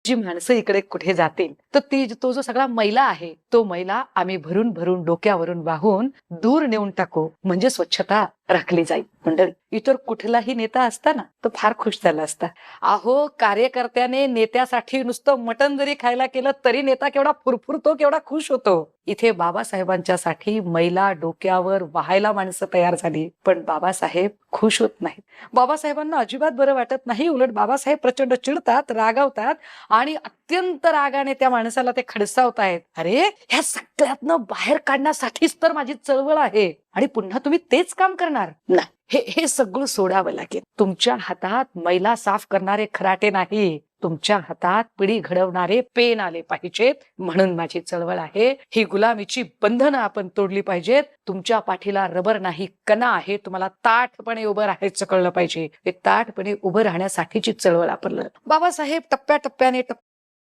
जी माणसं इकडे कुठे जातील, तर तो जो सगळा मैला आहे, तो मैला आम्ही भरून भरून डोक्यावरून वाहून दूर नेऊन टाकू, म्हणजे स्वच्छता राखली जाईल. मंडळी, इतर कुठलाही नेता असता ना, तो फार खुश झाला असता. अहो, कार्यकर्त्याने नेत्यासाठी नुसतं मटण जरी खायला केलं तरी नेता केवढा फुरफुरतो, केवढा खुश होतो. इथे बाबासाहेबांच्यासाठी मैला डोक्यावर वाहायला माणसं तयार झाली, पण बाबासाहेब खुश होत नाहीत. बाबासाहेबांना अजिबात बरं वाटत नाही. उलट बाबासाहेब प्रचंड चिडतात, रागावतात आणि अत्यंत रागाने त्या माणसाला ते खडसावतायत. अरे, ह्या सगळ्यातनं बाहेर काढण्यासाठीच तर माझी चळवळ आहे आणि पुन्हा तुम्ही तेच काम करणार? नाही, हे सगळं सोडावं लागेल. तुमच्या हातात मैला साफ करणारे खराटे नाही, तुमच्या हातात पिढी घडवणारे पेन आले पाहिजेत. म्हणून माझी चळवळ आहे. ही गुलामीची बंधनं आपण तोडली पाहिजेत. तुमच्या पाठीला रबर नाही, कणा आहे. तुम्हाला ताठपणे उभं राहायचं कळलं पाहिजे. ते ताठपणे उभं राहण्यासाठीची चळवळ आपण. बाबासाहेब टप्प्याटप्प्याने